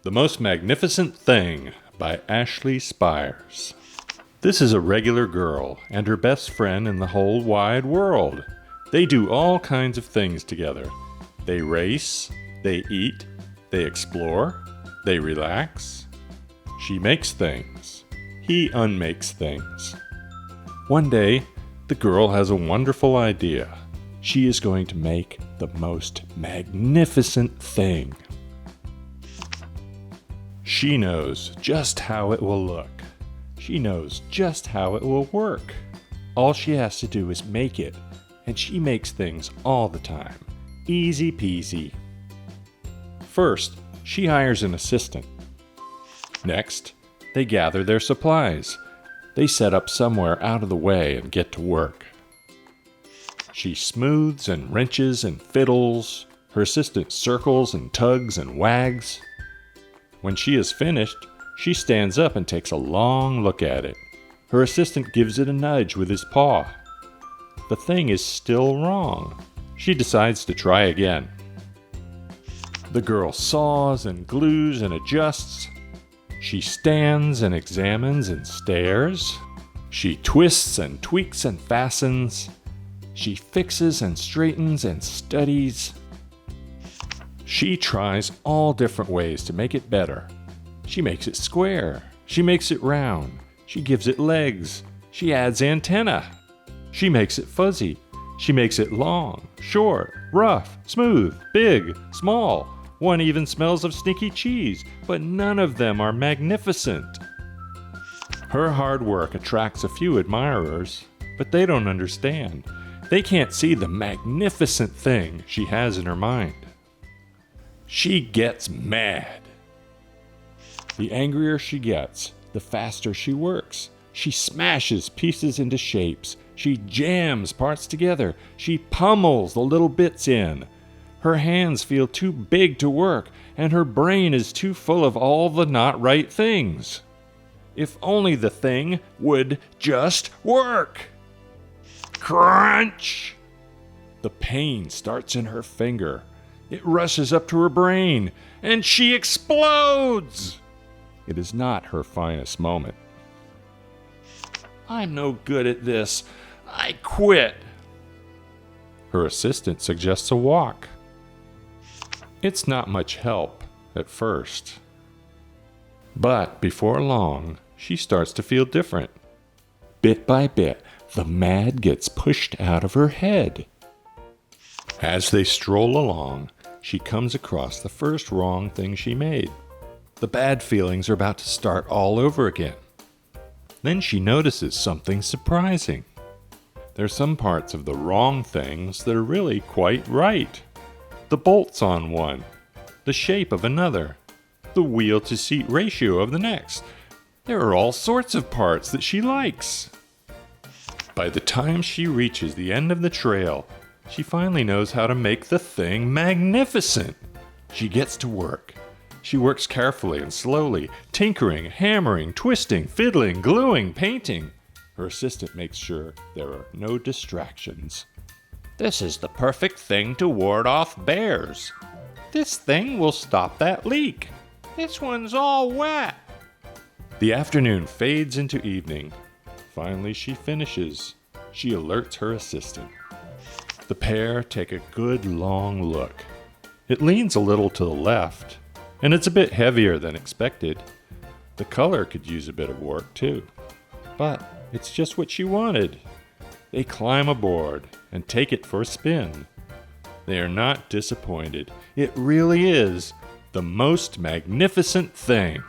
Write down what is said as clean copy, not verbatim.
The Most Magnificent Thing by Ashley Spires. This is a regular girl and her best friend in the whole wide world. They do all kinds of things together. They race, they eat, they explore, they relax. She makes things. He unmakes things. One day, the girl has a wonderful idea. She is going to make the most magnificent thing. She knows just how it will look. She knows just how it will work. All she has to do is make it, and she makes things all the time. Easy peasy. First, she hires an assistant. Next, they gather their supplies. They set up somewhere out of the way and get to work. She smooths and wrenches and fiddles. Her assistant circles and tugs and wags. When she is finished, she stands up and takes a long look at it. Her assistant gives it a nudge with his paw. The thing is still wrong. She decides to try again. The girl saws and glues and adjusts. She stands and examines and stares. She twists and tweaks and fastens. She fixes and straightens and studies. She tries all different ways to make it better. She makes it square. She makes it round. She gives it legs. She adds antenna. She makes it fuzzy. She makes it long, short, rough, smooth, big, small. One even smells of stinky cheese, but none of them are magnificent. Her hard work attracts a few admirers, but they don't understand. They can't see the magnificent thing she has in her mind. She gets mad. The angrier she gets, the faster she works. She smashes pieces into shapes. She jams parts together. She pummels the little bits in. Her hands feel too big to work, and her brain is too full of all the not right things. If only the thing would just work. Crunch! The pain starts in her finger. It rushes up to her brain, and she explodes! It is not her finest moment. I'm no good at this. I quit. Her assistant suggests a walk. It's not much help at first. But before long, she starts to feel different. Bit by bit, the mad gets pushed out of her head. As they stroll along, she comes across the first wrong thing she made. The bad feelings are about to start all over again. Then she notices something surprising. There's some parts of the wrong things that are really quite right. The bolts on one, the shape of another, the wheel-to-seat ratio of the next. There are all sorts of parts that she likes. By the time she reaches the end of the trail, she finally knows how to make the thing magnificent. She gets to work. She works carefully and slowly, tinkering, hammering, twisting, fiddling, gluing, painting. Her assistant makes sure there are no distractions. This is the perfect thing to ward off bears. This thing will stop that leak. This one's all wet. The afternoon fades into evening. Finally, she finishes. She alerts her assistant. The pair take a good long look. It leans a little to the left, and it's a bit heavier than expected. The color could use a bit of work too, but it's just what she wanted. They climb aboard and take it for a spin. They are not disappointed. It really is the most magnificent thing.